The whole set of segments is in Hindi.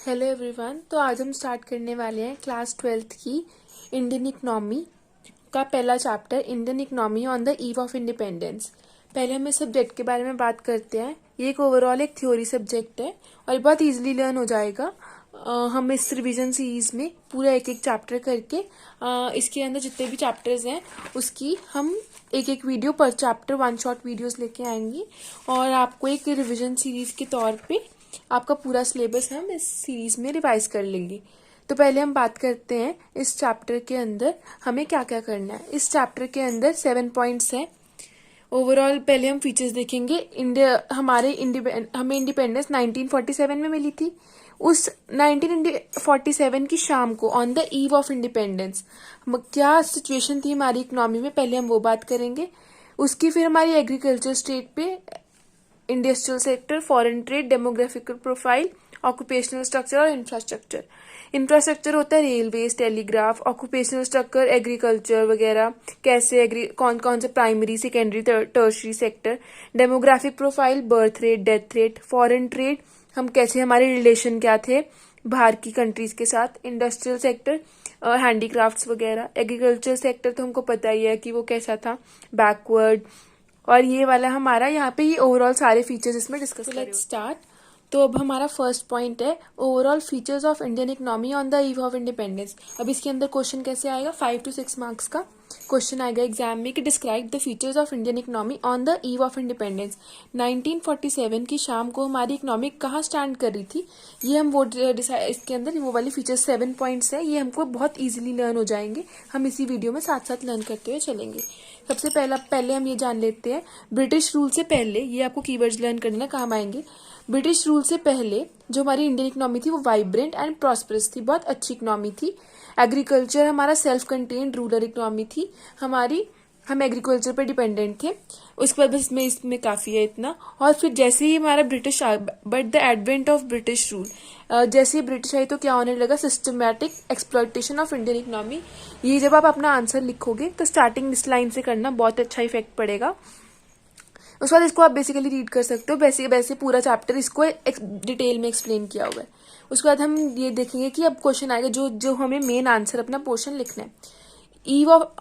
Hello everyone. तो आज हम स्टार्ट करने वाले हैं क्लास 12th की इंडियन इकोनॉमी का पहला chapter, Indian economy on the eve of independence. पहले हम इस सब्जेक्ट के बारे में बात करते हैं। ये एक ओवरऑल एक थ्योरी सब्जेक्ट है और ये बहुत इजीली लर्न हो जाएगा। हम इस रिवीजन सीरीज में पूरा एक एक चैप्टर करके इसके अंदर जितने भी चैप्टर्स हैं उसकी हम एक एक वीडियो पर चैप्टर वन शॉट वीडियोस लेके आएंगे और आपको एक रिवीजन सीरीज के तौर पे आपका पूरा सिलेबस हम इस सीरीज में रिवाइज कर लेंगे। तो पहले हम बात करते हैं इस चैप्टर के अंदर हमें क्या क्या करना है। इस चैप्टर के अंदर 7 पॉइंट्स हैं ओवरऑल। पहले हम फीचर्स देखेंगे। हमें इंडिपेंडेंस 1947 में मिली थी। उस 1947 की शाम को on the eve of independence क्या सिचुएशन थी हमारी इकोनॉमी में, पहले हम वो बात करेंगे। उसकी फिर हमारी एग्रीकल्चर स्टेट पे, industrial sector, foreign trade, demographical profile, occupational structure और इंफ्रास्ट्रक्चर। इंफ्रास्ट्रक्चर होता है railways, telegraph. Occupational structure agriculture वगैरह, कैसे कौन कौन से primary, secondary, tertiary sector. Demographic profile, birth rate, death rate. Foreign trade, हम कैसे हमारे रिलेशन क्या थे बाहर की कंट्रीज के साथ। इंडस्ट्रियल सेक्टर, हैंडीक्राफ्ट्स वगैरह। एग्रीकल्चर सेक्टर तो हमको पता ही है कि वो कैसा था, बैकवर्ड। और ये वाला हमारा यहाँ पे ये ओवरऑल सारे फीचर्स इसमें डिस्कस करेंगे। Let's start. तो अब हमारा फर्स्ट पॉइंट है overall features of Indian economy on the eve of independence. अब इसके अंदर क्वेश्चन कैसे आएगा, 5 to 6 मार्क्स का क्वेश्चन आएगा एग्जाम में कि describe the features of Indian economy on the eve of independence. 1947 की शाम को हमारी इकोनॉमी कहाँ स्टैंड कर रही थी, ये हम वो इसके अंदर वो वाली फीचर्स 7 पॉइंट्स है, ये हमको बहुत ईजिली लर्न हो जाएंगे। हम इसी वीडियो में साथ साथ लर्न करते हुए चलेंगे। सबसे पहले हम ये जान लेते हैं ब्रिटिश रूल से पहले, ये आपको कीवर्ड्स लर्न करना काम आएंगे। ब्रिटिश रूल से पहले जो हमारी इंडियन इकोनॉमी थी वो वाइब्रेंट एंड प्रॉस्परस थी, बहुत अच्छी इकोनॉमी थी। एग्रीकल्चर हमारा सेल्फ कंटेन्ड रूरल इकोनॉमी थी हम एग्रीकल्चर पे डिपेंडेंट थे। उसके बाद बस इसमें काफी है इतना। और फिर जैसे ही हमारा British but the advent of British rule, जैसे ही ब्रिटिश आई तो क्या होने लगा, systematic exploitation of Indian economy. ये जब आप अपना आंसर लिखोगे तो स्टार्टिंग इस लाइन से करना, बहुत अच्छा इफेक्ट पड़ेगा। उसके बाद इसको आप बेसिकली रीड कर सकते हो, वैसे पूरा चैप्टर इसको डिटेल में एक्सप्लेन किया हुआ है। उसके बाद हम ये देखेंगे कि अब क्वेश्चन आएगा जो हमें मेन आंसर अपना पोर्शन लिखना है।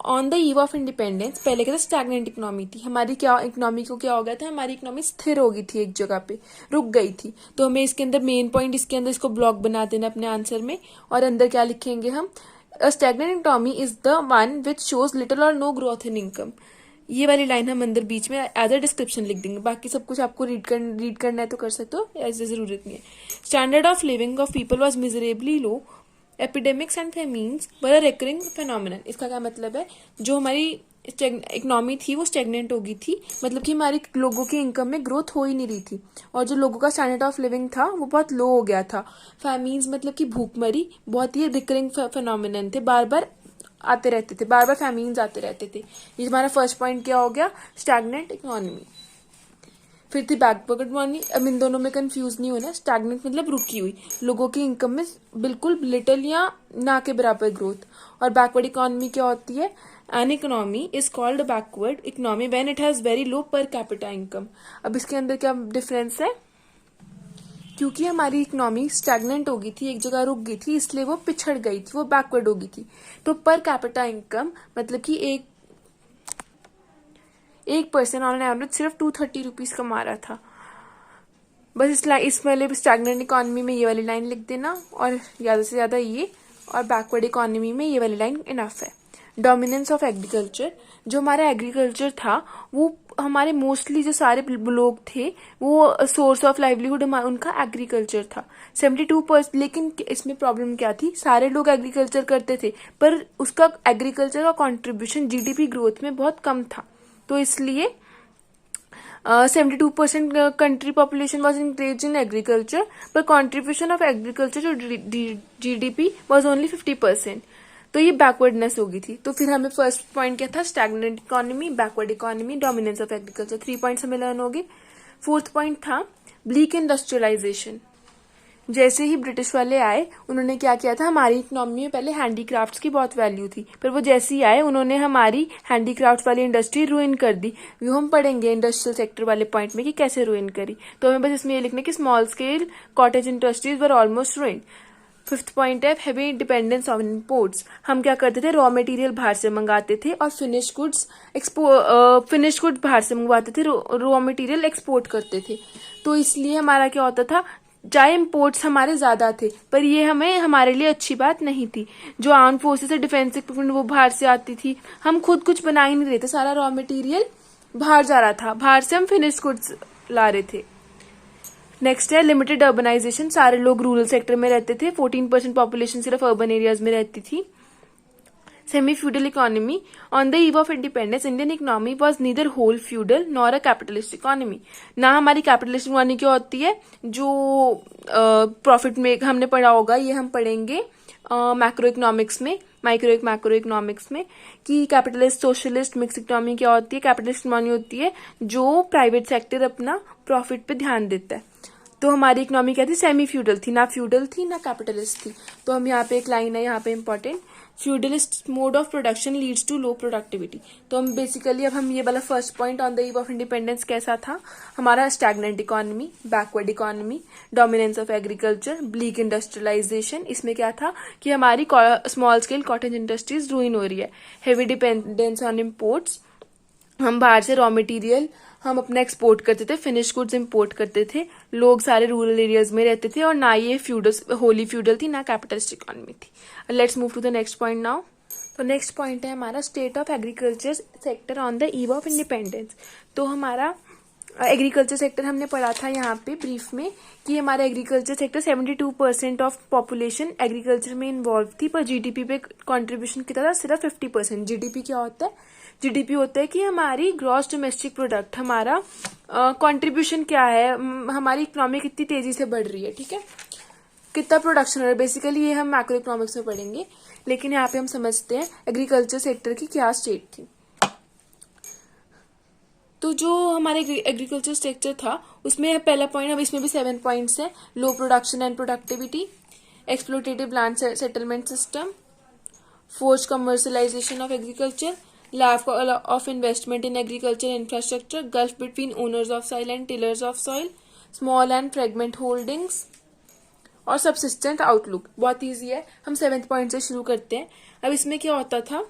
On the eve of independence, पहले क्या था, स्टैग्नेंट इकोनॉमी थी हमारी। क्या इकोनॉमी को क्या हो गया था, हमारी इकोनॉमी स्थिर हो गई थी, एक जगह पे रुक गई थी। तो हमें इसके अंदर मेन पॉइंट, इसके अंदर इसको ब्लॉक बना देना अपने आंसर में। और अंदर क्या लिखेंगे हम, a stagnant economy is the one which shows little or no growth in income. ये वाली लाइन हम अंदर बीच में एज अ डिस्क्रिप्शन लिख देंगे। बाकी सब कुछ आपको रीड करना है तो कर सकते हो, ऐसे जरूरत नहीं है। Standard of living of people was miserably low. Epidemics and famines were a recurring phenomenon. इसका क्या मतलब है, जो हमारी इकोनॉमी थी वो स्टेगनेंट हो गई थी, मतलब कि हमारी लोगों की इनकम में ग्रोथ हो ही नहीं रही थी और जो लोगों का स्टैंडर्ड ऑफ लिविंग था वो बहुत लो हो गया था। फेमीन्स मतलब कि भूखमरी, बहुत ही रिकरिंग फेनोमेनन थे, बार बार आते रहते थे, बार बार फैमिन्स आते रहते थे। ये हमारा फर्स्ट पॉइंट क्या हो गया, स्टैग्नेंट इकोनॉमी। फिर थी बैकवर्ड इकोनॉमी। अब इन दोनों में कंफ्यूज नहीं होना, स्टैग्नेंट मतलब रुकी हुई, लोगों की इनकम में बिल्कुल लिटिल या ना के बराबर ग्रोथ। और बैकवर्ड इकोनॉमी क्या होती है, an economy is called backward economy when it has very low per capita income. अब इसके अंदर क्या डिफरेंस है, क्योंकि हमारी इकोनॉमी स्टैग्नेंट हो गई थी, एक जगह रुक गई थी, इसलिए वो पिछड़ गई थी, वो बैकवर्ड हो गई थी। तो पर कैपिटा इनकम मतलब कि एक पर्सन ऑन एवरेज सिर्फ 230 रुपीज कमा रहा था। बस इस वाले स्टैग्नेंट इकोनॉमी में ये वाली लाइन लिख देना और ज्यादा से ज्यादा ये, और बैकवर्ड इकोनॉमी में ये वाली लाइन इनफ है। डोमिनेंस ऑफ एग्रीकल्चर, जो हमारा एग्रीकल्चर था वो हमारे मोस्टली जो सारे लोग थे वो सोर्स ऑफ लाइवलीहुड उनका एग्रीकल्चर था 72%। लेकिन इसमें प्रॉब्लम क्या थी, सारे लोग एग्रीकल्चर करते थे पर उसका एग्रीकल्चर का कंट्रीब्यूशन जीडीपी ग्रोथ में बहुत कम था। तो इसलिए 72% country population was engaged in agriculture, पर contribution of agriculture to GDP was only 50%। तो ये बैकवर्डनेस हो गई थी। तो फिर हमें फर्स्ट पॉइंट क्या था, stagnant economy, backward economy, dominance of agriculture. 3 points हमें लर्न हो गए। फोर्थ पॉइंट था ब्लीक इंडस्ट्रियलाइजेशन। जैसे ही ब्रिटिश वाले आए उन्होंने क्या किया था, हमारी इकोनॉमी में पहले हैंडीक्राफ्ट्स की बहुत वैल्यू थी, पर वो जैसे ही आए उन्होंने हमारी हैंडीक्राफ्ट वाली इंडस्ट्री रुइन कर दी। वो हम पढ़ेंगे इंडस्ट्रियल सेक्टर वाले पॉइंट में कि कैसे रुइन करी। तो हमें बस इसमें ये लिखना कि small scale cottage industries were almost ruined. Fifth point है हेवी डिपेंडेंस ऑन इम्पोर्ट्स। हम क्या करते थे, रॉ मटेरियल बाहर से मंगाते थे और फिनिश गुड्स बाहर से मंगवाते थे, रॉ मटेरियल एक्सपोर्ट करते थे। तो इसलिए हमारा क्या होता था, चाहे इम्पोर्ट्स हमारे ज्यादा थे पर ये हमारे लिए अच्छी बात नहीं थी। जो आर्म फोर्सेस है, डिफेंस इक्विपमेंट, वो बाहर से आती थी, हम खुद कुछ बना ही नहीं रहे थे, सारा रॉ मटेरियल बाहर जा रहा था, बाहर से हम फिनिश गुड्स ला रहे थे। नेक्स्ट है लिमिटेड अर्बनाइजेशन। सारे लोग रूरल सेक्टर में रहते थे, 14% पॉपुलेशन सिर्फ अर्बन एरियाज में रहती थी। Semi feudal economy. On the eve of independence Indian economy was neither whole feudal nor a capitalist economy. ना हमारी कैपिटलिस्ट इकोनॉमी क्या होती है, जो प्रॉफिट में हमने पढ़ा होगा, ये हम पढ़ेंगे मैक्रो इकोनॉमिक्स में, मैक्रो इकोनॉमिक्स में, कि कैपिटलिस्ट सोशलिस्ट मिक्स इकोनॉमी क्या होती है। कैपिटलिस्ट इकोनॉमी होती है जो प्राइवेट सेक्टर अपना प्रॉफिट पे ध्यान देता है। तो हमारी इकोनॉमी क्या थी, सेमी फ्यूडल थी, ना फ्यूडल थी ना कैपिटलिस्ट थी। तो हम यहाँ पे एक लाइन है यहाँ पे important, feudalist mode of production leads to low productivity. तो हम बेसिकली अब हम ये वाला first point on the eve of independence कैसा था हमारा, stagnant economy, backward economy, dominance of agriculture, bleak industrialisation. इसमें क्या था कि हमारी small scale cottage industries ruin हो रही है, हेवी डिपेंडेंस ऑन इम्पोर्ट्स, हम बाहर से रॉ मटेरियल हम अपना एक्सपोर्ट करते थे, फिनिश गुड्स इंपोर्ट करते थे, लोग सारे रूरल एरियाज में रहते थे, और ना ये फ्यूडल होली फ्यूडल थी ना कैपिटलिस्ट इकोनॉमी थी। Let's move to the next point now. तो नेक्स्ट पॉइंट है हमारा state of agriculture sector on the eve of independence. तो हमारा एग्रीकल्चर सेक्टर हमने पढ़ा था यहाँ पे ब्रीफ में कि हमारा agriculture sector 72% of population agriculture में इन्वॉल्व थी, पर जीडीपी पे कंट्रीब्यूशन कितना था, सिर्फ 50%। जीडीपी क्या होता है, जीडीपी होता है कि हमारी ग्रॉस डोमेस्टिक प्रोडक्ट, हमारा कंट्रीब्यूशन क्या है, हमारी इकोनॉमी कितनी तेजी से बढ़ रही है, ठीक है, कितना प्रोडक्शन हो रहा है। बेसिकली ये हम मैक्रो इकोनॉमिक्स में पढ़ेंगे, लेकिन यहाँ पे हम समझते हैं एग्रीकल्चर सेक्टर की क्या स्टेट थी। तो जो हमारे एग्रीकल्चर सेक्टर था उसमें पहला पॉइंट, अब इसमें भी 7 पॉइंट्स है, low production and productivity, exploitative land settlement system, forced commercialisation of agriculture, lack of investment in agriculture infrastructure, gulf between owners of soil and tillers of soil, small and fragment holdings, और subsistence outlook। बहुत इजी है, हम 7th पॉइंट से शुरू करते हैं। अब इसमें क्या होता था,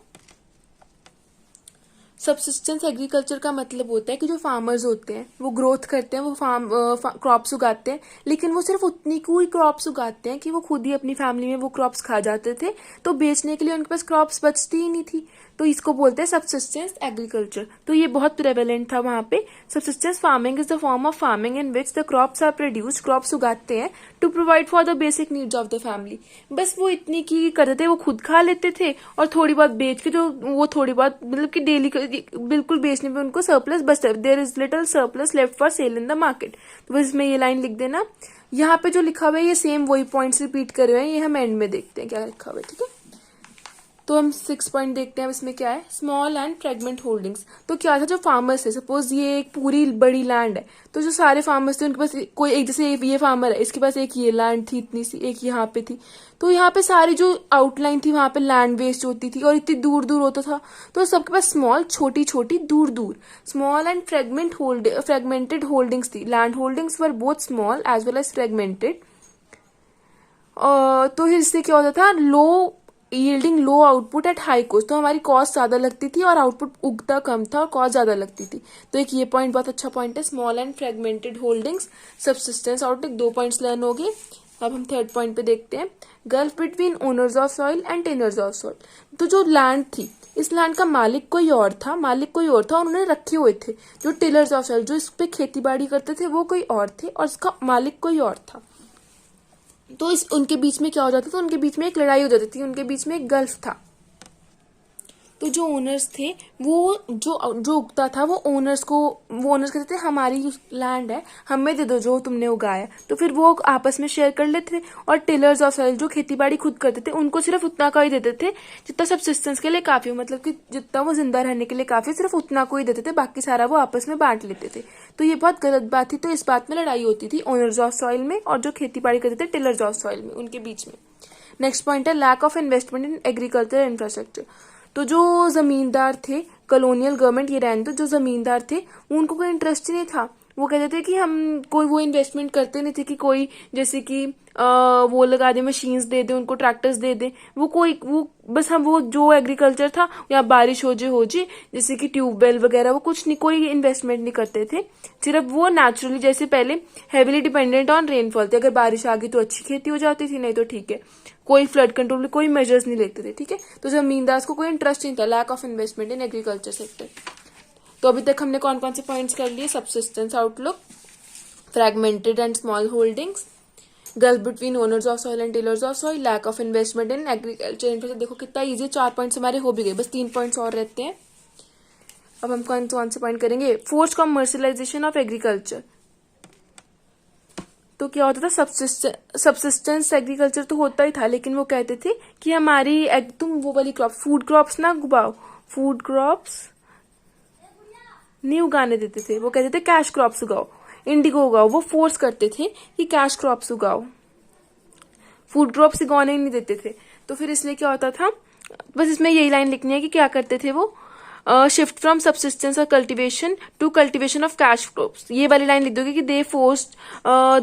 सबसिस्टेंस एग्रीकल्चर का मतलब होता है कि जो फार्मर्स होते हैं वो ग्रोथ करते हैं, वो क्रॉप्स उगाते हैं, लेकिन वो सिर्फ उतनी कोई क्रॉप्स उगाते हैं कि वो खुद ही अपनी फैमिली में वो क्रॉप्स खा जाते थे, तो बेचने के लिए उनके पास क्रॉप्स बचती ही नहीं थी। तो इसको बोलते हैं सबसिस्टेंस एग्रीकल्चर। तो ये बहुत प्रेवेलेंट था वहां पे। Subsistence farming is the form of farming in which the crops are produced, crops उगाते हैं to provide for the basic needs of the family. बस वो इतनी की करते थे, वो खुद खा लेते थे और थोड़ी बहुत बेच के, जो वो थोड़ी बहुत मतलब कि डेली बिल्कुल बेचने पे उनको सरप्लस बचता है, there is little surplus left for sale in the market. तो बस इसमें ये लाइन लिख देना। यहाँ पे जो लिखा हुआ है ये सेम वही पॉइंट्स रिपीट कर रहे हैं, ये हम एंड में देखते हैं क्या लिखा हुआ है, ठीक है। तो हम 6 पॉइंट देखते हैं, इसमें क्या है, स्मॉल एंड फ्रेगमेंट होल्डिंग्स। तो क्या था, जो फार्मर्स है, सपोज ये एक पूरी बड़ी लैंड है, तो जो सारे फार्मर्स थे उनके पास कोई एक, जैसे ये फार्मर है, इसके पास एक ये लैंड थी इतनी सी, एक यहाँ पे थी, तो यहाँ पे सारी जो आउटलाइन थी वहां पे लैंड वेस्ट होती थी और इतनी दूर दूर होता था, तो सबके पास स्मॉल छोटी छोटी दूर दूर स्मॉल एंड फ्रेगमेंटेड होल्डिंग्स थी। Land holdings were both small as well as fragmented. तो इससे क्या होता था, low yielding low output at high cost. तो हमारी कॉस्ट ज्यादा लगती थी और आउटपुट उगता कम था और कॉस्ट ज्यादा लगती थी। तो एक ये पॉइंट बहुत अच्छा पॉइंट है, small and fragmented holdings, subsistence output. 2 points learn हो गए। अब हम 3rd पॉइंट पे देखते हैं, gulf between owners of soil and tenants of soil. तो जो लैंड थी, इस लैंड का मालिक कोई और था, उन्होंने रखे हुए थे। जो टिलर्स ऑफ सॉइल, जो इस पे खेती बाड़ी करते थे, वो कोई और थे और इसका मालिक कोई और था। तो उनके बीच में क्या हो जाता था, उनके बीच में एक लड़ाई हो जाती थी, उनके बीच में एक गल्फ था। तो जो ओनर्स थे वो जो जो उगता था वो ओनर्स कहते थे हमारी लैंड है, हमें दे दो जो तुमने उगाया। तो फिर वो आपस में शेयर कर लेते थे। और टिलर्स ऑफ सॉइल जो खेती बाड़ी खुद करते थे उनको सिर्फ उतना का ही देते थे जितना सबसिस्टेंस के लिए काफी हो, मतलब कि जितना वो जिंदा रहने के लिए काफी, सिर्फ उतना को ही देते थे, बाकी सारा वो आपस में बांट लेते थे। तो ये बहुत गलत बात थी। तो इस बात में लड़ाई होती थी ओनर्स ऑफ सॉइल में और जो खेती बाड़ी करते थे टिलर्स ऑफ सॉइल में, उनके बीच में। नेक्स्ट पॉइंट है lack of investment in agriculture infrastructure. तो जो जमींदार थे, कॉलोनियल गवर्नमेंट ये रहने दो, जो जमींदार थे उनको कोई इंटरेस्ट ही नहीं था। वो कहते थे कि हम कोई वो इन्वेस्टमेंट करते नहीं थे कि कोई जैसे कि वो लगा दे, मशीन्स दे दे उनको, ट्रैक्टर्स दे दे, वो बस हम वो जो एग्रीकल्चर था या बारिश हो जे जैसे कि ट्यूबवेल वगैरह, वो कुछ नहीं, कोई इन्वेस्टमेंट नहीं करते थे। सिर्फ वो नेचुरली जैसे पहले हैवीली डिपेंडेंट ऑन रेनफॉल थे, अगर बारिश आ गई तो अच्छी खेती हो जाती थी, नहीं तो ठीक है, कोई फ्लड कंट्रोल में कोई मेजर्स नहीं लेते थे। ठीक है, तो जमींदार को कोई इंटरेस्ट नहीं था। Lack of investment in agriculture sector. तो अभी तक हमने कौन कौन से पॉइंट्स कर लिए? Subsistence outlook, fragmented and small holdings, gulf between owners of soil and dealers of soil, lack of investment in agriculture infrastructure. देखो कितना इजी, 4 पॉइंट्स हमारे हो भी गए, बस 3 पॉइंट्स और रहते हैं। अब हम कौन से पॉइंट करेंगे? Force commercialisation of agriculture. तो क्या होता था? सबसिस्टेंस एग्रीकल्चर तो होता ही था, लेकिन वो कहते थे कि हमारी तुम वो वाली क्रॉप, फूड क्रॉप्स ना उगाओ, फूड क्रॉप्स नहीं उगाने देते थे। वो कहते थे कैश क्रॉप्स उगाओ, इंडिगो उगाओ। वो फोर्स करते थे कि कैश क्रॉप्स उगाओ, फूड क्रॉप्स उगाने ही नहीं देते थे। तो फिर इसलिए क्या होता था, बस इसमें यही लाइन लिखनी है कि क्या करते थे वो, शिफ्ट फ्रॉम सबसिस्टेंस और cultivation to cultivation of cash crops. ये वाली लाइन लिख दोगे कि they forced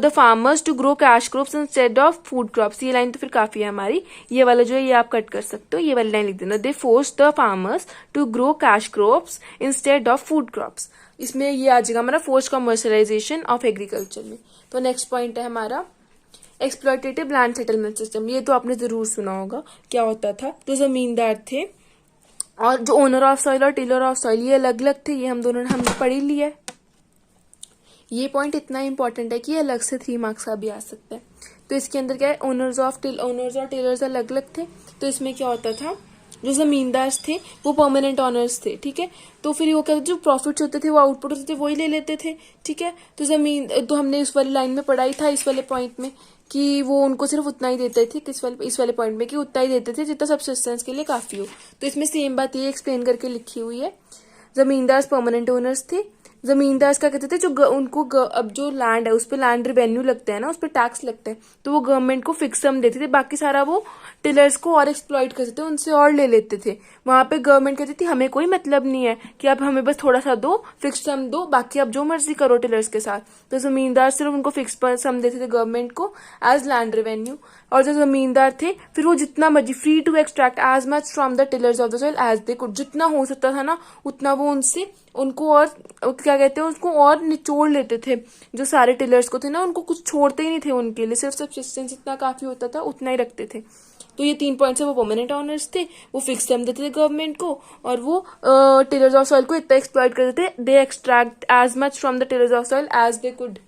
the farmers to grow cash crops instead of food crops. ये लाइन तो फिर काफी है हमारी। ये वाला जो है ये आप कट कर सकते हो, ये वाली लाइन लिख देना, they forced the farmers to grow cash crops instead of food crops. इसमें ये आ जाएगा हमारा फोर्स्ड कमर्शियलाइजेशन ऑफ एग्रीकल्चर में। तो नेक्स्ट पॉइंट है हमारा एक्सप्लॉयटेटिव लैंड सेटलमेंट सिस्टम। ये तो आपने जरूर सुना होगा। क्या होता था, जो जमींदार थे और जो ओनर ऑफ सॉइल और टिलर ऑफ सॉइल, ये अलग अलग थे। ये हम दोनों ने हमने पढ़ ही लिया है। ये पॉइंट इतना इंपॉर्टेंट है कि ये अलग से 3 मार्क्स का भी आ सकता है। तो इसके अंदर क्या है, ओनर्स और टिलर्स अलग अलग थे। तो इसमें क्या होता था, जो जमींदार थे वो परमानेंट ऑनर्स थे। ठीक है, तो फिर वो कहते जो प्रॉफिट्स होते थे, वो आउटपुट होते थे, वही ले लेते थे। ठीक है, तो हमने इस वाली लाइन में पढ़ा ही था, इस वाले पॉइंट में, कि वो उनको सिर्फ उतना ही देते थे, इस वाले पॉइंट में कि उतना ही देते थे जितना सबसिस्टेंस के लिए काफी हो। तो इसमें सेम बात ये एक्सप्लेन करके लिखी हुई है। जमींदार परमानेंट ओनर्स थे। जमींदार क्या कहते थे, अब जो लैंड है उस पर लैंड रेवेन्यू लगता है ना, उस पर टैक्स लगता है, तो वो गवर्नमेंट को फिक्स सम देते थे, बाकी सारा वो टिलर्स को और एक्सप्लॉइट करते थे, उनसे और ले लेते थे। वहां पे गवर्नमेंट कहती थी हमें कोई मतलब नहीं है कि आप हमें बस थोड़ा सा दो, फिक्स सम दो, बाकी आप जो मर्जी करो टिलर्स के साथ। तो जमींदार सिर्फ उनको फिक्स सम देते थे गवर्नमेंट को एज लैंड रेवेन्यू। और जो जमींदार थे फिर वो जितना मर्जी free to extract as much from the tillers of the soil as they could, जितना हो सकता था ना उतना वो उनसे उनको और क्या कहते हैं उसको और निचोड़ लेते थे। जो सारे टिलर्स को थे ना उनको कुछ छोड़ते ही नहीं थे, उनके लिए सिर्फ सबसिस्टेंस जितना काफी होता था उतना ही रखते थे। तो ये 3 पॉइंट्स है, वो परमानेंट ऑनर्स थे, वो फिक्स सम देते थे गवर्नमेंट को, और वो टिलर्स ऑफ सॉइल को इतना एक्सप्लॉइट करते थे, they extract as much from the tillers of soil as they could.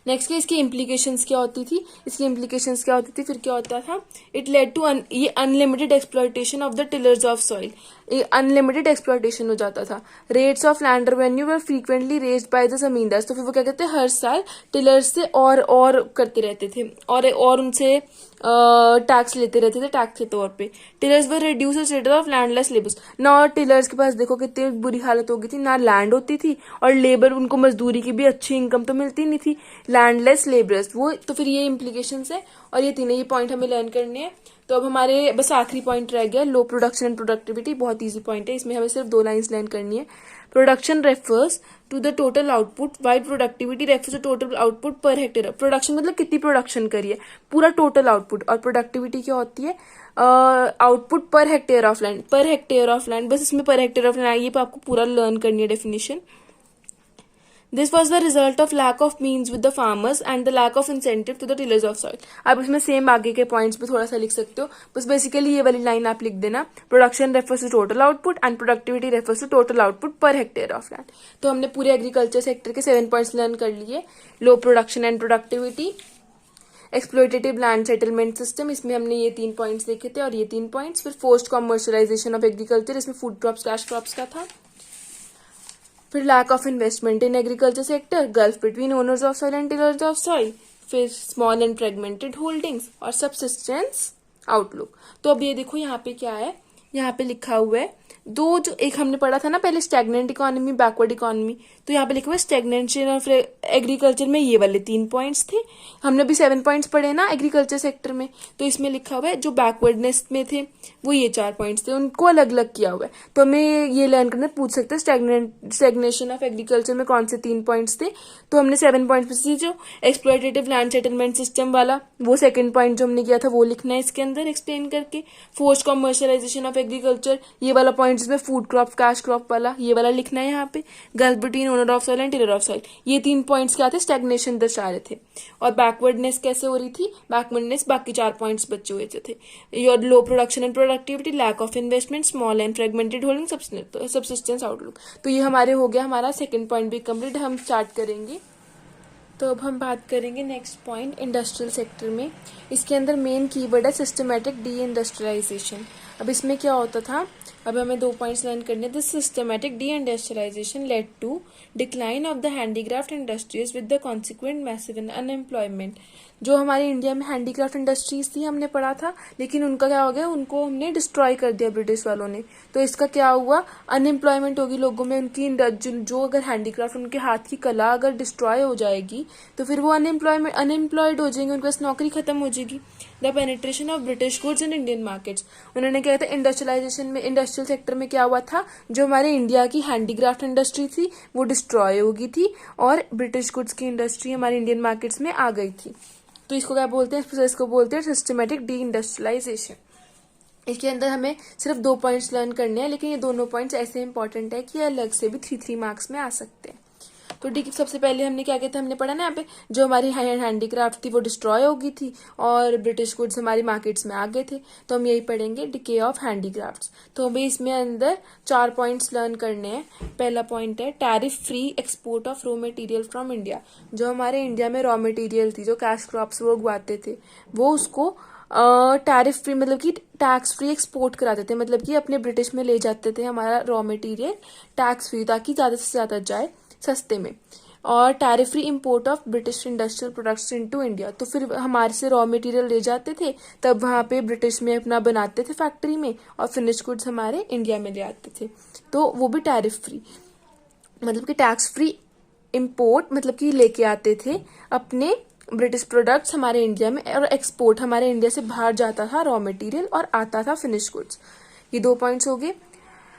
Next इसकी इम्प्लीकेशंस क्या होती थी, फिर क्या होता था, इट लेड टू ये unlimited exploitation of the tillers of soil. Unlimited exploitation हो जाता था। Rates of land revenue were frequently raised by the zamindar. तो फिर वो क्या कहते हैं, हर साल टिलर्स से और करते रहते थे, और उनसे टैक्स लेते रहते थे, टैक्स के तौर पे। Tillers were reduce status of landless labours. ना टिलर्स के पास देखो कितनी बुरी हालत हो गई थी, ना लैंड होती थी और लेबर, उनको मजदूरी की भी अच्छी इनकम तो मिलती नहीं थी, लैंडलेस लेबर्स वो। तो फिर ये इम्प्लीकेशंस है, और ये तीनों ये पॉइंट हमें लर्न करने हैं। तो अब हमारे बस आखिरी पॉइंट रह गया, लो प्रोडक्शन एंड प्रोडक्टिविटी। बहुत इजी पॉइंट है, इसमें हमें सिर्फ 2 लाइंस लर्न करनी है। Production refers to the total output while productivity refers to total output per hectare. Production मतलब कितनी प्रोडक्शन करी है, पूरा टोटल आउटपुट, और प्रोडक्टिविटी क्या होती है, output per hectare of land, पर हेक्टेयर ऑफ लैंड। बस इसमें पर हेक्टेयर ऑफ लैंड आइए आपको पूरा लर्न करनी है definition. This was the result of lack of means with the farmers and the lack of incentive to the tillers of soil. आप इसमें सेम आगे के पॉइंट्स पे थोड़ा सा लिख सकते हो, बस बेसिकली ये वाली लाइन आप लिख देना, production refers to total output and productivity refers to total output per hectare of land. तो हमने पूरे एग्रीकल्चर सेक्टर के 7 पॉइंट्स लर्न कर लिए। Low production and productivity, exploitative land settlement system, इसमें हमने ये 3 पॉइंट्स देखे थे और ये 3 पॉइंट्स। फिर फोर्स्ड कॉमर्शलाइजेशन ऑफ एग्रीकल्चर, इसमें फूड क्रॉप्स कैश क्रॉप्स का था। फिर lack of investment in agriculture sector, gulf between owners of soil and tillers of soil, फिर स्मॉल एंड फ्रेगमेंटेड होल्डिंग्स और सबसिस्टेंस आउटलुक। तो अब ये देखो यहाँ पे क्या है, यहाँ पे लिखा हुआ है दो, जो एक हमने पढ़ा था ना पहले स्टैग्नेंट इकोनॉमी बैकवर्ड इकोनॉमी, तो यहाँ पे लिखा हुआ है स्टैग्नेशन ऑफ एग्रीकल्चर में ये वाले 3 पॉइंट्स थे। हमने भी 7 पॉइंट्स पढ़े ना एग्रीकल्चर सेक्टर में, तो इसमें लिखा हुआ है जो बैकवर्डनेस में थे वो ये 4 पॉइंट्स थे, उनको अलग अलग किया हुआ है। तो हमें ये लर्न करना पूछ सकते हैं स्टैग्नेशन ऑफ एग्रीकल्चर में कौन से 3 पॉइंट्स थे। तो हमने 7 पॉइंट्स में से जो एक्सप्लॉयटेटिव लैंड सेटलमेंट सिस्टम वाला वो सेकंड पॉइंट जो हमने किया था वो लिखना है इसके अंदर एक्सप्लेन करके। फोर्स्ड कॉमर्शलाइजेशन ऑफ एग्रीकल्चर ये वाला पॉइंट जिसमें फूड क्रॉप कैश क्रॉप वाला ये वाला लिखना है यहाँ पे। Gulf between owner of soil and tiller of soil, ये 3 पॉइंट्स क्या थे, स्टैग्नेशन दर्शा रहे थे। और बैकवर्डनेस कैसे हो रही थी, बैकवर्डनेस बाकी 4 पॉइंट्स बचे हुए थे। Your low production and productivity, lack of investment, small and fragmented holding, subsistence outlook. तो ये हमारे हो गया, हमारा सेकंड पॉइंट भी कंप्लीट। हम स्टार्ट करेंगे। तो अब हम बात करेंगे नेक्स्ट पॉइंट इंडस्ट्रियल सेक्टर में। इसके अंदर मेन कीवर्ड है सिस्टमैटिक डी इंडस्ट्रियलाइजेशन। अब इसमें क्या होता था, अब हमें 2 पॉइंट्स लर्न करने। This systematic deindustrialisation led to decline of the handicraft industries with the consequent massive unemployment. जो हमारे इंडिया में हैंडीक्राफ्ट इंडस्ट्रीज थी हमने पढ़ा था, लेकिन उनका क्या हो गया, उनको हमने डिस्ट्रॉय कर दिया ब्रिटिश वालों ने। तो इसका क्या हुआ, अनएम्प्लॉयमेंट होगी लोगों में। उनकी जो अगर हैंडीक्राफ्ट उनके हाथ की कला अगर डिस्ट्रॉय हो जाएगी तो फिर वो अनएम्प्लॉयड हो जाएंगे, उनके पास नौकरी खत्म हो जाएगी। The penetration of British goods in Indian markets, उन्होंने क्या था इंडस्ट्रियलाइजेशन में, इंडस्ट्रियल सेक्टर में क्या हुआ था, जो हमारे इंडिया की हैंडीक्राफ्ट इंडस्ट्री थी वो डिस्ट्रॉय हो गई थी और ब्रिटिश गुड्स की इंडस्ट्री हमारे इंडियन मार्केट्स में आ गई थी। तो इसको क्या बोलते हैं, इस प्रोसेस को बोलते हैं सिस्टमैटिक डी इंडस्ट्रियलाइजेशन। इसके अंदर हमें सिर्फ 2 पॉइंट्स लर्न करने हैं, लेकिन ये दोनों पॉइंट्स ऐसे इंपॉर्टेंट है कि अलग से भी 3 मार्क्स में आ सकते हैं। तो ठीक, सबसे पहले हमने क्या किया था, हमने पढ़ा ना यहाँ पे जो हमारी हैंडीक्राफ्ट थी वो डिस्ट्रॉय हो गई थी और ब्रिटिश गुड्स हमारी मार्केट्स में आ गए थे। तो हम यही पढ़ेंगे, डिके ऑफ हैंडीक्राफ्ट्स। तो हमें इसमें अंदर 4 पॉइंट्स लर्न करने हैं। पहला पॉइंट है tariff free export of raw material from India. जो हमारे इंडिया में रॉ मटेरियल थी, जो कैश क्रॉप्स वो उगवाते थे, वो उसको टैरिफ फ्री मतलब कि टैक्स फ्री एक्सपोर्ट कराते थे, मतलब कि अपने ब्रिटिश में ले जाते थे हमारा रॉ मटेरियल टैक्स फ्री, ताकि ज्यादा से ज्यादा जाए सस्ते में। और tariff free import of British industrial products into India, तो फिर हमारे से रॉ मटेरियल ले जाते थे, तब वहां पे ब्रिटिश में अपना बनाते थे फैक्ट्री में और फिनिश गुड्स हमारे इंडिया में ले आते थे, तो वो भी टैरिफ फ्री मतलब कि टैक्स फ्री इंपोर्ट, मतलब कि लेके आते थे अपने ब्रिटिश प्रोडक्ट्स हमारे इंडिया में, और एक्सपोर्ट हमारे इंडिया से बाहर जाता था रॉ मटेरियल और आता था फिनिश गुड्स। ये 2 पॉइंट्स हो गए।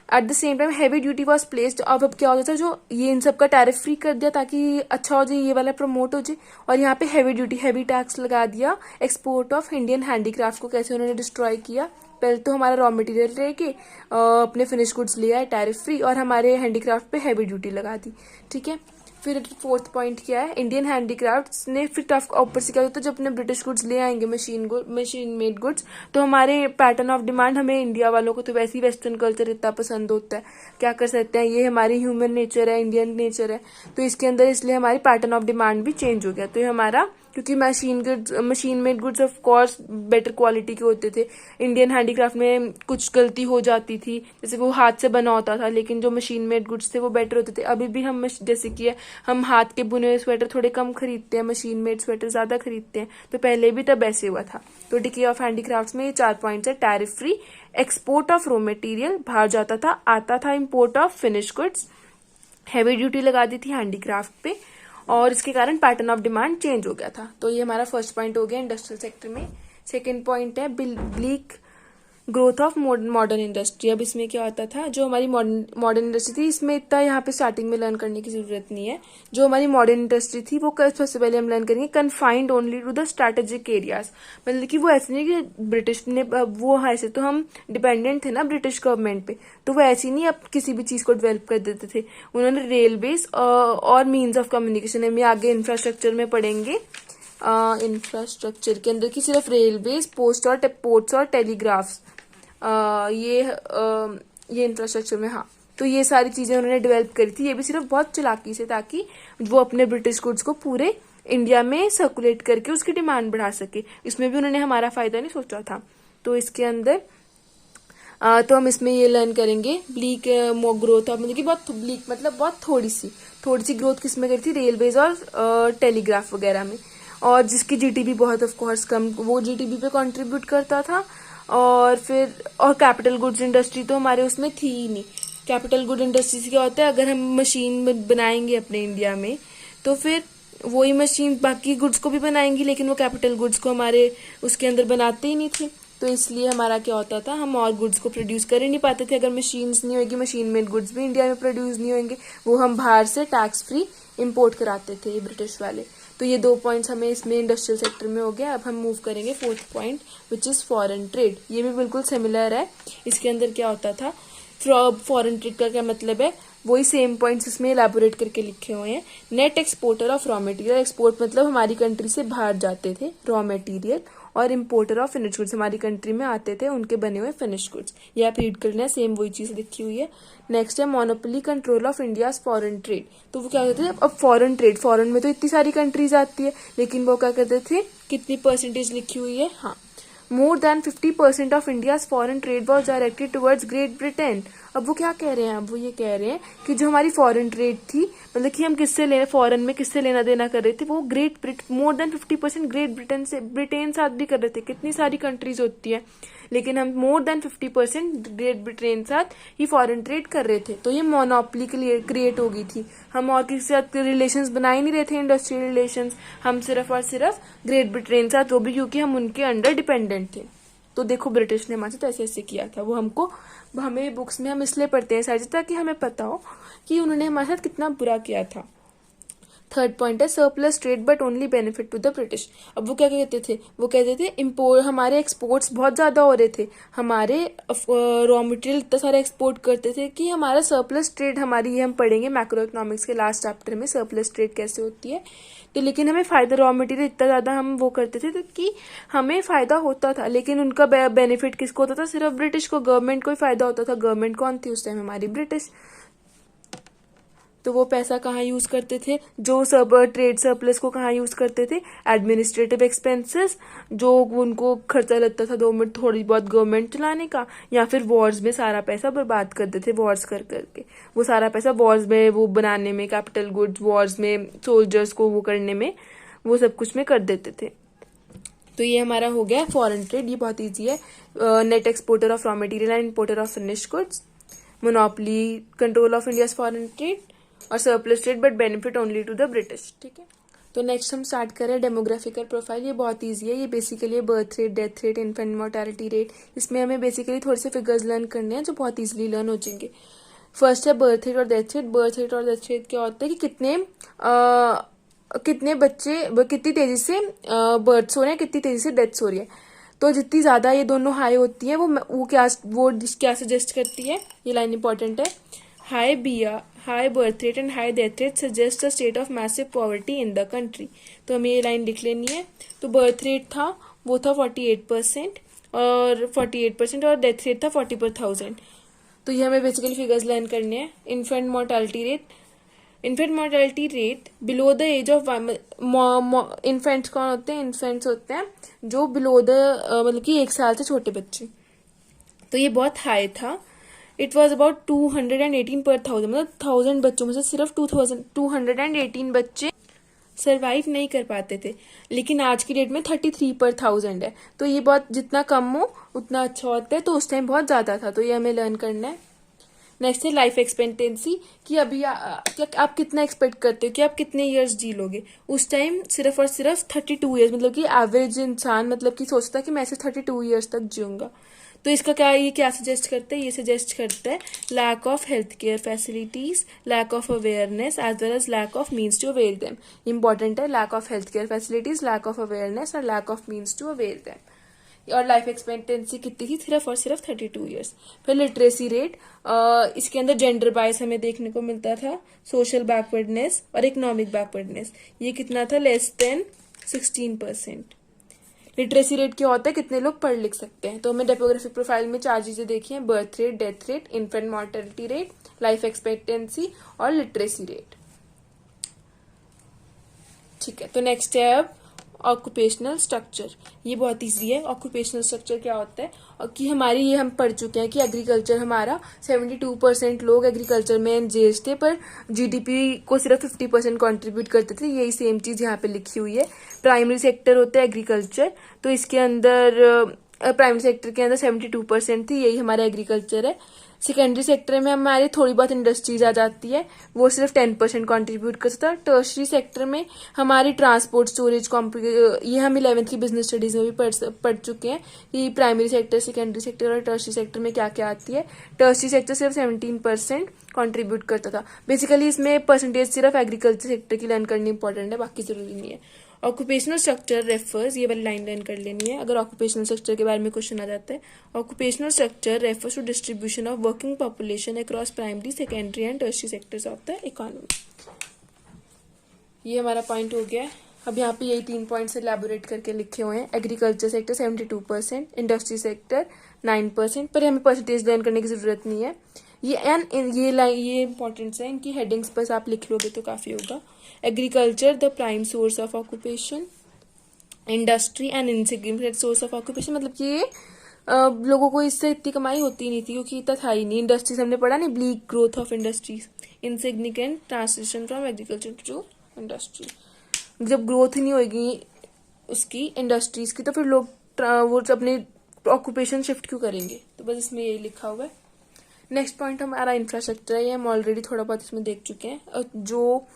At the same time heavy duty was placed. अब क्या होता था, जो ये इन सब का टैरिफ फ्री कर दिया ताकि अच्छा हो जाए, ये वाला प्रमोट हो जाए, और यहाँ पे हैवी टैक्स लगा दिया एक्सपोर्ट ऑफ इंडियन हैंडीक्राफ्ट को। कैसे उन्होंने डिस्ट्रॉय किया, पहले तो हमारा रॉ मटेरियल लेके अपने फिनिश गुड्स ले आए टैरिफ फ्री, और हमारे हैंडीक्राफ्ट पे हैवी ड्यूटी लगा दी। ठीक है, फिर 4th पॉइंट क्या है, इंडियन हैंडीक्राफ्ट्स ने फिर टफ ऊपर से क्या होता है, जब अपने ब्रिटिश गुड्स ले आएंगे मशीन मेड गुड्स, तो हमारे पैटर्न ऑफ डिमांड, हमें इंडिया वालों को तो वैसे ही वेस्टर्न कल्चर इतना पसंद होता है, क्या कर सकते हैं, ये हमारी ह्यूमन नेचर है, इंडियन नेचर है। तो इसके अंदर इसलिए हमारी पैटर्न ऑफ डिमांड भी चेंज हो गया। तो ये हमारा, क्योंकि machine made goods of course better quality के होते थे, इंडियन हैंडीक्राफ्ट में कुछ गलती हो जाती थी, जैसे वो हाथ से बना होता था, लेकिन जो मशीन मेड गुड्स थे वो बेटर होते थे। अभी भी हम जैसे कि हम हाथ के बुने हुए स्वेटर थोड़े कम खरीदते हैं, मशीन मेड स्वेटर ज्यादा खरीदते हैं, तो पहले भी तब ऐसे हुआ था। तो डिके ऑफ हैंडीक्राफ्ट्स में ये 4 पॉइंट्स है, tariff free, export of raw material, बाहर जाता था, आता था import of finish goods, heavy duty लगा दी थी हैंडीक्राफ्ट पे, और इसके कारण पैटर्न ऑफ डिमांड चेंज हो गया था। तो ये हमारा फर्स्ट पॉइंट हो गया इंडस्ट्रियल सेक्टर में। सेकंड पॉइंट है bleak growth of modern industry. अब इसमें क्या होता था, जो हमारी मॉडर्न इंडस्ट्री थी, इसमें इतना यहाँ पे स्टार्टिंग में लर्न करने की जरूरत नहीं है। जो हमारी मॉडर्न इंडस्ट्री थी वो सबसे पहले हम लर्न करेंगे confined only to the strategic areas, मतलब कि वो ऐसे नहीं कि ब्रिटिश ने, वो ऐसे तो हम डिपेंडेंट थे ना ब्रिटिश गवर्नमेंट पे, तो वो ऐसी नहीं अब किसी भी चीज को डेवलप कर देते थे। उन्होंने रेलवेज और मीन्स ऑफ कम्युनिकेशन, हम आगे इंफ्रास्ट्रक्चर में पढ़ेंगे, इंफ्रास्ट्रक्चर के अंदर की सिर्फ रेलवेज, पोर्ट्स और टेलीग्राफ्स, ये इंफ्रास्ट्रक्चर में, हाँ, तो ये सारी चीजें उन्होंने डेवलप करी थी। ये भी सिर्फ बहुत चालाकी से, ताकि वो अपने ब्रिटिश गुड्स को पूरे इंडिया में सर्कुलेट करके उसकी डिमांड बढ़ा सके। इसमें भी उन्होंने हमारा फायदा नहीं सोचा था। तो इसके अंदर तो हम इसमें ये लर्न करेंगे ब्लीक ग्रोथ ऑफ, मतलब कि बहुत ब्लीक मतलब बहुत थोड़ी सी ग्रोथ किसमें करी थी, रेलवेज और टेलीग्राफ वगैरह में, और जिसकी जीडीपी बहुत ऑफ कोर्स कम, वो जीडीपी पे कंट्रीब्यूट करता था। और फिर और कैपिटल गुड्स इंडस्ट्री तो हमारे उसमें थी ही नहीं। कैपिटल गुड इंडस्ट्री से क्या होता है, अगर हम मशीन बनाएंगे अपने इंडिया में तो फिर वही मशीन बाकी गुड्स को भी बनाएंगी, लेकिन वो कैपिटल गुड्स को हमारे उसके अंदर बनाते ही नहीं थे। तो इसलिए हमारा क्या होता था, हम और गुड्स को प्रोड्यूस कर ही नहीं पाते थे। अगर मशीन्स नहीं होगी, मशीन मेड गुड्स भी इंडिया में प्रोड्यूस नहीं होंगे, वो हम बाहर से टैक्स फ्री इंपोर्ट कराते थे ये ब्रिटिश वाले। तो ये 2 पॉइंट्स हमें इसमें इंडस्ट्रियल सेक्टर में हो गया। अब हम मूव करेंगे 4th point which is foreign trade. ये भी बिल्कुल सिमिलर है। इसके अंदर क्या होता था, फॉरेन ट्रेड का क्या मतलब है, वही सेम पॉइंट्स इसमें इलैबोरेट करके लिखे हुए हैं। Net exporter of raw material, export मतलब हमारी कंट्री से बाहर जाते थे रॉ मटेरियल, और इम्पोर्टर ऑफ फिनिश गुड्स हमारी कंट्री में आते थे उनके बने हुए फिनिश गुड्स। ये आप रीड कर लें, सेम वही चीज लिखी हुई है। नेक्स्ट है monopoly control of India foreign trade. तो वो क्या करते थे, अब फॉरेन ट्रेड, फॉरेन में तो इतनी सारी कंट्रीज आती है, लेकिन वो क्या करते थे, कितनी परसेंटेज लिखी हुई है, हाँ, more than 50% of India's foreign trade was directed towards Great Britain। अब वो क्या कह रहे हैं, अब वो ये कह रहे हैं कि जो हमारी फॉरेन ट्रेड थी, मतलब कि हम किससे ले फॉरेन में किससे लेना देना कर रहे थे, वो मोर देन 50% ग्रेट ब्रिटेन से, ब्रिटेन साथ भी कर रहे थे। कितनी सारी कंट्रीज होती है, लेकिन हम मोर देन 50% ग्रेट ब्रिटेन साथ ही फॉरेन ट्रेड कर रहे थे। तो ये मोनोपोली क्रिएट हो गई थी। हम और किसी साथ रिलेशंस बना ही नहीं रहे थे, इंडस्ट्रियल रिलेशंस, हम सिर्फ और सिर्फ ग्रेट ब्रिटेन साथ, वो भी क्योंकि हम उनके अंडर डिपेंडेंट थे। तो देखो ब्रिटिश ने हमारे साथ ऐसे ऐसे किया था। वो हमको, हमें बुक्स में हम इसलिए पढ़ते हैं सारी, ताकि हमें पता हो कि उन्होंने हमारे साथ कितना बुरा किया था। 3rd पॉइंट है surplus trade but only benefit to the British. अब वो क्या कहते थे, वो कहते थे इम्पोर्ट, हमारे एक्सपोर्ट्स बहुत ज्यादा हो रहे थे, हमारे रॉ मटेरियल इतना सारा एक्सपोर्ट करते थे कि हमारा सरप्लस ट्रेड, हमारी ये हम पढ़ेंगे मैक्रो इकोनॉमिक्स के लास्ट चैप्टर में सरप्लस ट्रेड कैसे होती है। तो लेकिन हमें फायदा, रॉ मटेरियल इतना ज्यादा हम वो करते थे तो कि हमें फायदा होता था, लेकिन उनका बेनिफिट किसको होता था, सिर्फ ब्रिटिश को, गवर्नमेंट को ही फायदा होता था। गवर्नमेंट कौन थी उस टाइम, हमारी ब्रिटिश। तो वो पैसा कहाँ यूज करते थे, जो सब ट्रेड सरप्लस को कहाँ यूज करते थे, एडमिनिस्ट्रेटिव एक्सपेंसेस, जो उनको खर्चा लगता था 2 मिनट थोड़ी बहुत गवर्नमेंट चलाने का, या फिर वॉर्स में सारा पैसा बर्बाद कर देते थे, वॉर्स कर करके वो सारा पैसा वॉर्स में वो बनाने में, कैपिटल गुड्स, वॉर्स में सोल्जर्स को वो करने में, वो सब कुछ में कर देते थे। तो ये हमारा हो गया फॉरेन ट्रेड, ये बहुत ईजी है। Net exporter of raw material and importer of finish goods, monopoly control of India foreign trade, और surplus trade but benefit only to the British. ठीक है, तो नेक्स्ट हम स्टार्ट करें डेमोग्राफिकल प्रोफाइल। ये बहुत इजी है। ये basically birth rate, death rate, infant mortality rate. इसमें हमें बेसिकली थोड़े से फिगर्स लर्न करने हैं जो बहुत इजीली लर्न हो जाएंगे। फर्स्ट है बर्थ रेट और डेथ रेट। बर्थ रेट और डेथ रेट क्या होता है कि कितने बच्चे कितनी तेजी से बर्थ्स हो रहे हैं, कितनी तेजी से डेथ्स हो रही है। तो जितनी ज्यादा ये दोनों हाई होती है, वो क्या सजेस्ट करती है, ये लाइन इंपॉर्टेंट है, high birth rate and high death rate suggest a state of massive poverty in the country. तो हमें ये लाइन लिख लेनी है। तो बर्थ रेट था, वो था 48% और डेथ रेट था 40/1000। तो ये हमें बेसिकली फिगर्स लर्न करने हैं। Infant mortality rate below the age of, infants कौन होते हैं, इन्फेंट्स होते हैं जो बिलो द मतलब कि 1 साल से छोटे बच्चे। तो ये बहुत हाई था। इट वॉज अबाउट 218/1000, मतलब 1000 बच्चों में से सिर्फ 218 बच्चे सरवाइव नहीं कर पाते थे। लेकिन आज की डेट में 33/1000 है। तो ये बहुत, जितना कम हो उतना अच्छा होता है। तो उस टाइम बहुत ज्यादा था। तो ये हमें लर्न करना है। नेक्स्ट है लाइफ एक्सपेक्टेंसी, कि अभी आप कितना एक्सपेक्ट करते हो कि आप कितने इयर्स जी लोगे। उस टाइम सिर्फ और सिर्फ 32 इयर्स, मतलब कि एवरेज इंसान मतलब कि सोचता है कि मैं सिर्फ 32 इयर्स तक जीऊंगा। तो इसका क्या सजेस्ट करता है, ये सजेस्ट करता है lack of health care facilities, lack of awareness as well as lack of means to avail them. Important है, lack of health care facilities, lack of awareness और lack of means to avail them. और लाइफ एक्सपेक्टेंसी कितनी थी, सिर्फ और सिर्फ 32 इयर्स। फिर लिटरेसी रेट, इसके अंदर जेंडर बायस हमें देखने को मिलता था, सोशल बैकवर्डनेस और इकोनॉमिक बैकवर्डनेस। ये कितना था, लेस देन 16%। लिटरेसी रेट क्या होता है, कितने लोग पढ़ लिख सकते हैं। तो हमें डेमोग्राफिक प्रोफाइल में 4 चीजें देखी हैं, birth rate, death rate, infant mortality rate, life expectancy और लिटरेसी रेट। ठीक है, तो नेक्स्ट है अब ऑक्यूपेशनल स्ट्रक्चर। ये बहुत ईजी है। ऑक्यूपेशनल स्ट्रक्चर क्या होता है, और कि हमारी ये हम पढ़ चुके हैं कि एग्रीकल्चर हमारा 72% लोग एग्रीकल्चर में एंगेज थे, पर जीडीपी को सिर्फ 50% कंट्रीब्यूट करते थे। यही सेम चीज यहाँ पे लिखी हुई है। प्राइमरी सेक्टर होता है एग्रीकल्चर, तो इसके अंदर प्राइमरी सेक्टर के अंदर 72% थी, यही हमारा एग्रीकल्चर है। सेकेंडरी सेक्टर में हमारी थोड़ी बहुत इंडस्ट्रीज आ जाती है, वो सिर्फ 10% कंट्रीब्यूट करता है। टर्शरी सेक्टर में हमारी ट्रांसपोर्ट, स्टोरेज, ये हम 11th की बिजनेस स्टडीज में भी पढ़ चुके हैं कि प्राइमरी सेक्टर, सेकेंडरी सेक्टर और टर्शरी सेक्टर में क्या क्या आती है। टर्शरी सेक्टर सिर्फ 17% कंट्रीब्यूट करता था। बेसिकली इसमें परसेंटेज सिर्फ एग्रीकल्चर सेक्टर की लर्न करनी इंपॉर्टेंट है, बाकी जरूरी नहीं है। ऑक्यूपेशनल स्ट्रक्चर रेफर्स, ये वाली लाइन लर्न कर लेनी है अगर ऑक्यूपेशनल स्ट्रक्चर के बारे में क्वेश्चन आ जाता है। Occupational structure refers to distribution of working population across primary, secondary and tertiary sectors of the economy. ये हमारा पॉइंट हो गया है। अब यहाँ पे यही 3 पॉइंट्स एलैबोरेट करके लिखे हुए हैं। एग्रीकल्चर सेक्टर 72%, इंडस्ट्री सेक्टर 9%, पर हमें परसेंटेज लर्न करने की जरूरत नहीं है। ये इंपॉर्टेंट है, इनकी हेडिंग्स बस आप लिख लोगे तो काफी होगा। Agriculture the prime source of occupation, industry and insignificant source of occupation, मतलब कि ये लोगों को इससे इतनी कमाई होती नहीं थी क्योंकि इतना था ही नहीं। इंडस्ट्रीज हमने पढ़ा नहीं, bleak growth of industries, insignificant transition from agriculture to industry. जब ग्रोथ ही नहीं होगी उसकी इंडस्ट्रीज की, तो फिर लोग वो अपने ऑक्यूपेशन शिफ्ट क्यों करेंगे। तो बस इसमें यही लिखा हुआ है। नेक्स्ट पॉइंट हमारा इंफ्रास्ट्रक्चर है। ये हम ऑलरेडी थोड़ा बहुत इसमें देख चुके हैं। जो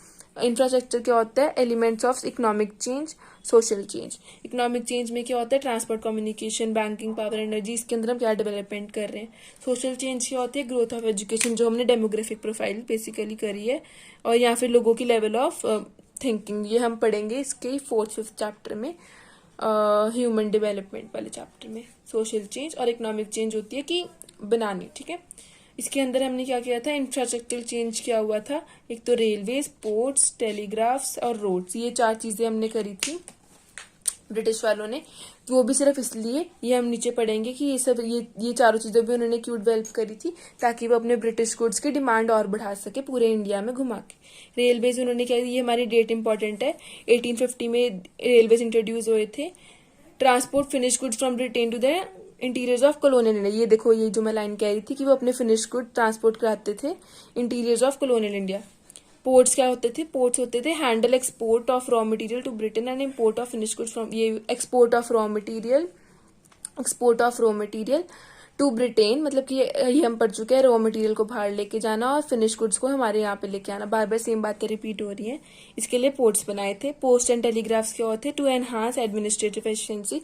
इंफ्रास्ट्रक्चर क्या होता है, elements of economic change, social change. Economic change में क्या होता है, transport, communication, banking, power, energy, इसके अंदर हम क्या डेवलपमेंट कर रहे हैं। सोशल चेंज क्या होती है, ग्रोथ ऑफ एजुकेशन, जो हमने डेमोग्राफिक प्रोफाइल बेसिकली करी है, और या फिर लोगों की लेवल ऑफ थिंकिंग। ये हम पढ़ेंगे इसके 4th-5th चैप्टर में, ह्यूमन डेवलपमेंट वाले चैप्टर में। सोशल चेंज और इकोनॉमिक चेंज होती है कि बनानी, ठीक है। इसके अंदर हमने क्या किया था, इंफ्रास्ट्रक्चर चेंज किया हुआ था। एक तो रेलवे, पोर्ट्स, टेलीग्राफ्स और रोड्स, ये 4 चीजें हमने करी थी ब्रिटिश वालों ने। वो भी सिर्फ इसलिए, ये हम नीचे पढ़ेंगे कि ये चारों चीजें भी उन्होंने क्यों डेवलप करी थी, ताकि वो अपने ब्रिटिश गुड्स की डिमांड और बढ़ा सके पूरे इंडिया में घुमा के। रेलवेज उन्होंने क्या, ये हमारी डेट इंपॉर्टेंट है, 1850 में रेलवेज इंट्रोड्यूस हुए थे। Transport finish goods from Britain to the interiors of colonial India. ये देखो, ये जो मैं लाइन कह रही थी कि वो अपने फिनिश गुड ट्रांसपोर्ट कराते थे interiors of colonial India. Ports क्या होते थे, पोर्ट्स होते थे handle export of raw material to Britain and import of finish goods from, ये export of raw material to Britain, मतलब कि ये हम पढ़ चुके हैं, रॉ मटेरियल को बाहर लेके जाना और फिनिश गुड्स को हमारे यहाँ पे लेके आना। बार बार सेम बातें रिपीट हो रही हैं। इसके लिए पोर्ट्स बनाए थे। पोस्ट एंड टेलीग्राफ्स क्या होते हैं, टू एनहांस एडमिनिस्ट्रेटिव एफिशिएंसी।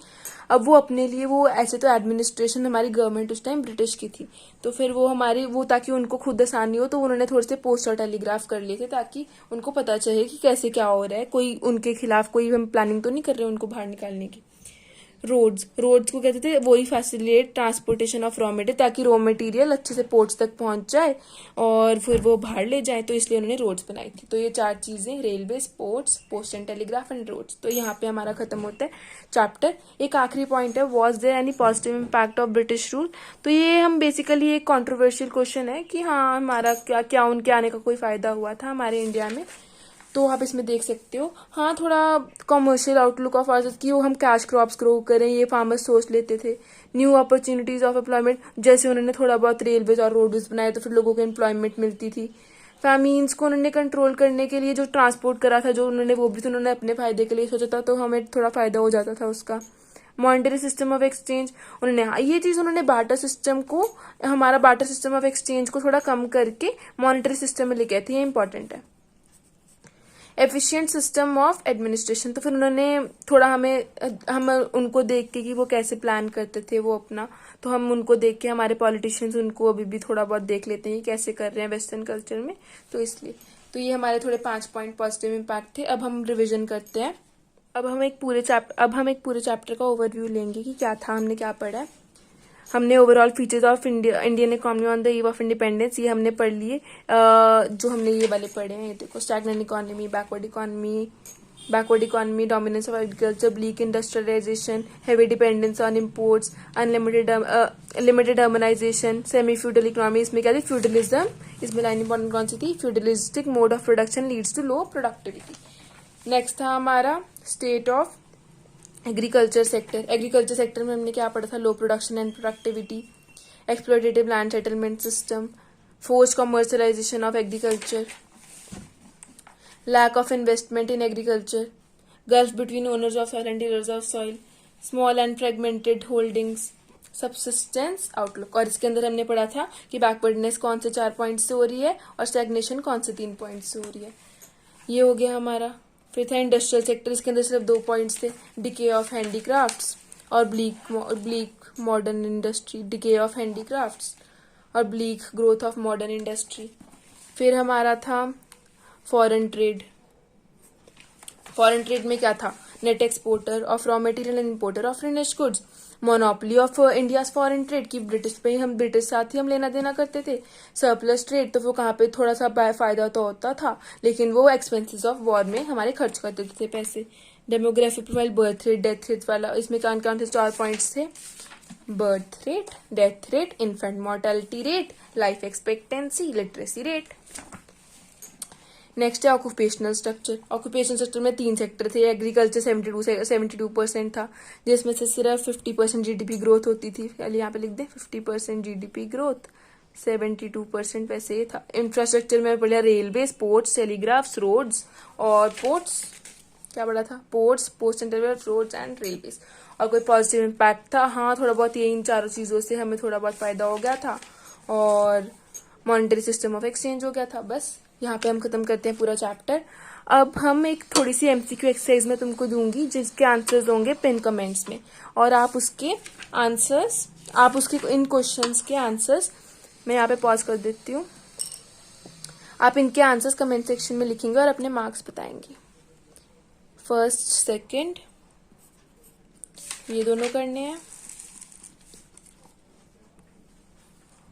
अब वो अपने लिए, वो ऐसे तो एडमिनिस्ट्रेशन हमारी गवर्नमेंट उस टाइम ब्रिटिश की थी, तो फिर वो ताकि उनको खुद आसानी हो, तो उन्होंने थोड़े से पोस्ट और टेलीग्राफ कर लिए थे, ताकि उनको पता चले कि कैसे क्या हो रहा है, कोई उनके खिलाफ कोई हम प्लानिंग तो नहीं कर रहे उनको बाहर निकालने की। रोड्स को कहते थे, वही facilitate transportation of raw material, ताकि रॉ मटेरियल अच्छे से पोर्ट्स तक पहुंच जाए और फिर वो बाहर ले जाए, तो इसलिए उन्होंने रोड्स बनाई थी। तो ये 4 चीजें, railway, ports, post and telegraph and roads. तो यहाँ पे हमारा खत्म होता है चैप्टर। एक आखिरी पॉइंट है, was there any positive impact of British rule. तो ये हम बेसिकली एक कॉन्ट्रोवर्शियल क्वेश्चन है कि हाँ, हमारा क्या उनके आने का कोई फायदा हुआ था हमारे इंडिया में। तो आप इसमें देख सकते हो, हाँ, थोड़ा कॉमर्शियल आउटलुक ऑफ आवर्स की, वो हम कैश क्रॉप्स ग्रो करें, ये फार्मर्स सोच लेते थे। न्यू अपॉर्चुनिटीज ऑफ एम्प्लॉयमेंट, जैसे उन्होंने थोड़ा बहुत रेलवेज और रोड्स बनाए तो फिर लोगों को एम्प्लॉयमेंट मिलती थी। फैमीन्स को उन्होंने कंट्रोल करने के लिए जो ट्रांसपोर्ट करा था, जो उन्होंने, वो भी तो उन्होंने अपने फायदे के लिए सोचा था, तो हमें थोड़ा फायदा हो जाता था उसका। मॉनिटरी सिस्टम ऑफ एक्सचेंज, ये चीज उन्होंने बार्टर सिस्टम को, हमारा बार्टर सिस्टम ऑफ एक्सचेंज को थोड़ा कम करके मॉनिटरी सिस्टम में लेके आए थे, ये इंपॉर्टेंट है। एफिशिएंट सिस्टम ऑफ एडमिनिस्ट्रेशन, तो फिर उन्होंने थोड़ा हम उनको देख के कि वो कैसे प्लान करते थे वो अपना, तो हम उनको देख के, हमारे पॉलिटिशियंस उनको अभी भी थोड़ा बहुत देख लेते हैं कैसे कर रहे हैं वेस्टर्न कल्चर में, तो इसलिए। तो ये हमारे थोड़े 5 पॉइंट पॉजिटिव इम्पैक्ट थे। अब हम रिविजन करते हैं। अब हम एक पूरे चैप्टर का ओवरव्यू लेंगे कि क्या था, हमने क्या पढ़ा है। हमने overall features of Indian economy on the eve of independence, ये हमने पढ़ लिए। जो हमने ये वाले पढ़े हैं, ये देखो, stagnant economy, backward economy, dominance of agriculture, bleak industrialisation, heavy dependence on imports, limited urbanisation, semi feudal economy, इसमें क्या थी, फ्यूडलिज्म, इसमें लाइन इंपॉर्टेंट कौन सी थी, feudalistic mode of production leads to low productivity. Next था हमारा state of agriculture sector. Agriculture sector में हमने क्या पढ़ा था? Low production and productivity, exploitative land settlement system, forced commercialisation of agriculture, lack of investment in agriculture, gulf between owners of soil and tillers of soil, small and fragmented holdings, subsistence outlook। और इसके अंदर हमने पढ़ा था कि बैकवर्डनेस कौन से 4 पॉइंट से हो रही है और स्टैग्नेशन कौन से 3 पॉइंट से हो रही है। ये हो गया हमारा। फिर था इंडस्ट्रियल सेक्टर, इसके अंदर सिर्फ 2 पॉइंट्स थे, डिके ऑफ हैंडीक्राफ्ट्स और bleak modern industry, decay of handicrafts और bleak growth of modern industry. फिर हमारा था फॉरेन ट्रेड। फॉरेन ट्रेड में क्या था? Net exporter of raw material and importer of finished goods, monopoly of India foreign trade की ब्रिटिश पे हम ब्रिटिश साथ ही हम लेना देना करते थे। सरप्लस ट्रेड, तो वो कहाँ पे थोड़ा सा फायदा तो होता था, लेकिन वो एक्सपेंसेस ऑफ वॉर में हमारे खर्च करते थे पैसे। Demographic profile, birth rate, death rate वाला, इसमें कौन कौन से 4 पॉइंट्स थे? Birth rate, death rate, infant mortality rate, life expectancy, literacy rate. Next है ऑक्यूपेशनल स्ट्रक्चर। ऑक्यूपेशनल स्ट्रक्चर में 3 सेक्टर थे। एग्रीकल्चर 72% था, जिसमें से सिर्फ 50% जीडीपी ग्रोथ होती थी। पहले यहाँ पे लिख दें 50% जीडीपी ग्रोथ, 72% वैसे ही था। इंफ्रास्ट्रक्चर में पढ़ा रेलवे, पोर्ट्स, टेलीग्राफ्स, रोड्स और पोर्ट्स। क्या पढ़ा था? Ports, post and roads and railway. और कोई पॉजिटिव इम्पैक्ट था? हाँ, थोड़ा बहुत ये इन चारों चीजों से हमें थोड़ा बहुत फायदा हो गया था और मॉनेटरी सिस्टम ऑफ एक्सचेंज हो गया था। बस यहाँ पे हम खत्म करते हैं पूरा चैप्टर। अब हम एक थोड़ी सी एमसीक्यू एक्सरसाइज में तुमको दूंगी, जिसके आंसर्स होंगे पिन कमेंट्स में, और आप उसके इन क्वेश्चंस के आंसर्स मैं यहाँ पे पॉज कर देती हूँ। आप इनके आंसर्स कमेंट सेक्शन में लिखेंगे और अपने मार्क्स बताएंगे। फर्स्ट, सेकंड, ये दोनों करने हैं।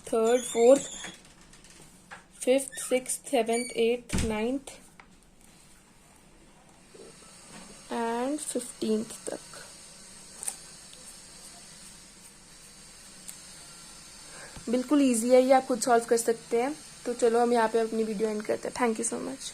Third, fourth, 5th, 6th, 7th, 8th, 9th and 15th तक। बिल्कुल इजी है ये, आप खुद सॉल्व कर सकते हैं। तो चलो हम यहाँ पे अपनी वीडियो एंड करते हैं। Thank you so much.